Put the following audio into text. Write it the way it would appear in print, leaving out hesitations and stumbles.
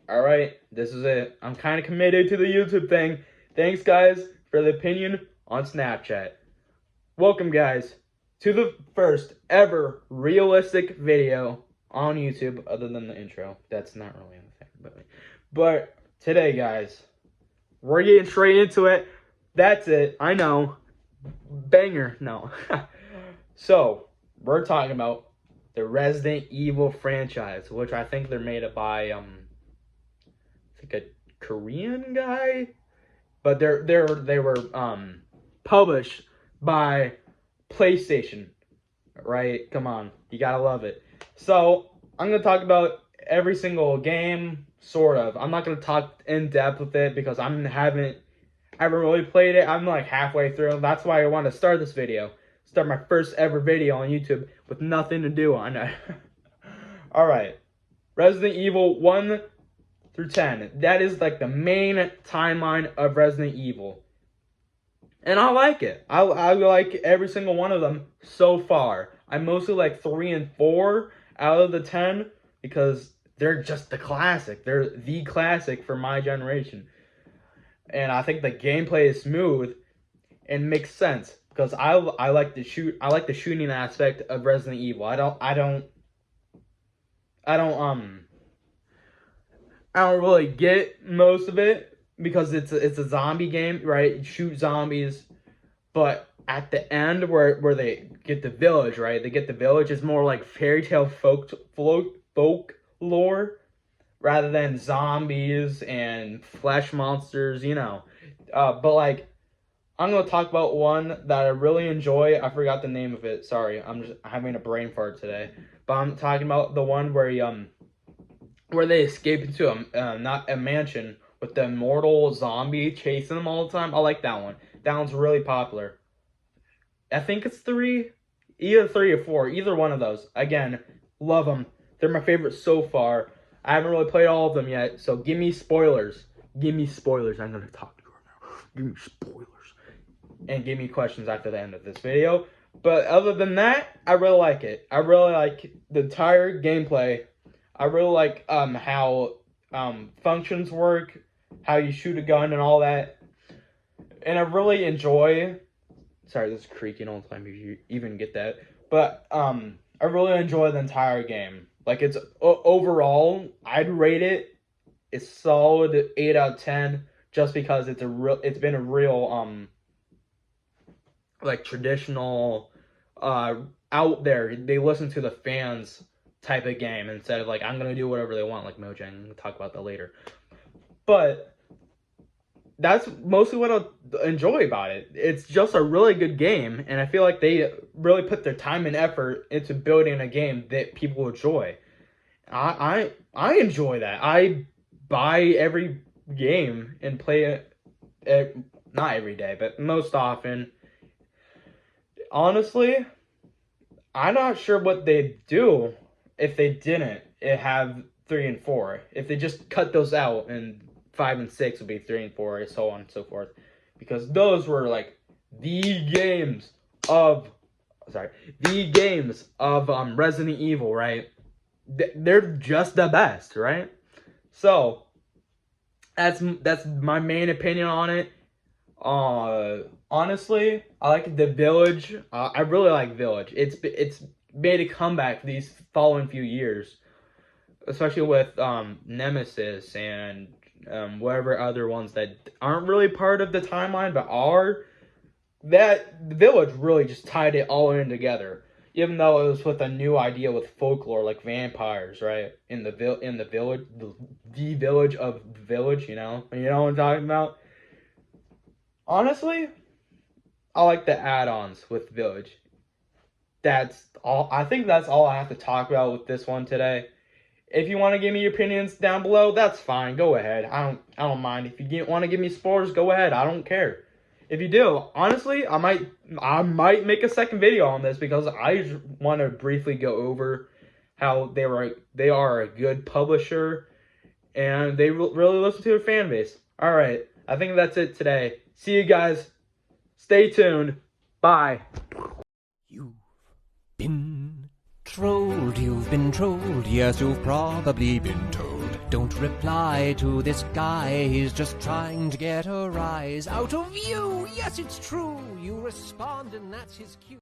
Alright, this is it. I'm kind of committed to the YouTube thing. Thanks, guys, for the opinion on Snapchat. Welcome, guys, to the first ever realistic video on YouTube, other than the intro. That's not really anything, but today, guys, we're getting straight into it. That's it. I know. Banger. No. So, we're talking about the Resident Evil franchise, which I think they're made by like a Korean guy, but they were published by PlayStation, right? Come on, you gotta love it. So I'm gonna talk about every single game, sort of. I'm not gonna talk in depth with it because I haven't really played it. I'm like halfway through. That's why I want to start this video. Start my first ever video on YouTube with nothing to do on it. All right, Resident Evil 1 through 10. That is like the main timeline of Resident Evil. And I like it. I like every single one of them so far. I mostly like 3 and 4 out of the 10 because they're just the classic. They're the classic for my generation. And I think the gameplay is smooth and makes sense because I like the shooting aspect of Resident Evil. I don't really get most of it because it's a zombie game, right? You shoot zombies, but at the end where they get the village, right? They get the village is more like fairy tale folk lore rather than zombies and flesh monsters, you know. But like, I'm gonna talk about one that I really enjoy. I forgot the name of it. Sorry, I'm just having a brain fart today. But I'm talking about the one where they escape into not a mansion with the immortal zombie chasing them all the time. I like that one. That one's really popular. I think it's 3, either 3 or 4, either one of those. Again, love them. They're my favorite so far. I haven't really played all of them yet, so give me spoilers. Give me spoilers. I'm gonna talk to you right now. Give me spoilers. And give me questions after the end of this video. But other than that, I really like it. I really like the entire gameplay. I really like how functions work, how you shoot a gun and all that. And I really enjoy, sorry, this is creaking all the time if you even get that. But I really enjoy the entire game. Like, it's overall, I'd rate it a solid 8 out of 10 just because it's been a real like traditional out there. They listen to the fans type of game instead of like, I'm gonna do whatever they want, like Mojang. I'm gonna talk about that later. But that's mostly what I enjoy about it. It's just a really good game, and I feel like they really put their time and effort into building a game that people enjoy. I enjoy that. I buy every game and play it, not every day, but most often. Honestly, I'm not sure what they'd do if they didn't have 3 and 4. If they just cut those out and 5 and 6 would be 3 and 4, and so on and so forth. Because those were like the games of Resident Evil, right? They're just the best, right? So that's my main opinion on it. Honestly, I like the village. I really like Village. It's made a comeback these following few years, especially with Nemesis and whatever other ones that aren't really part of the timeline but are. That the Village really just tied it all in together, even though it was with a new idea with folklore like vampires, right? In the village, the village of the village, you know what I'm talking about. Honestly, I like the add-ons with Village. That's all. I think that's all I have to talk about with this one today. If you want to give me your opinions down below, that's fine. Go ahead. I don't mind. If you want to give me spoilers, go ahead. I don't care. If you do, honestly, I might make a second video on this because I just want to briefly go over how they are a good publisher and they really listen to their fan base. All right. I think that's it today. See you guys. Stay tuned. Bye. You've been trolled, yes, you've probably been told. Don't reply to this guy, he's just trying to get a rise out of you. Yes, it's true, you respond and that's his cue.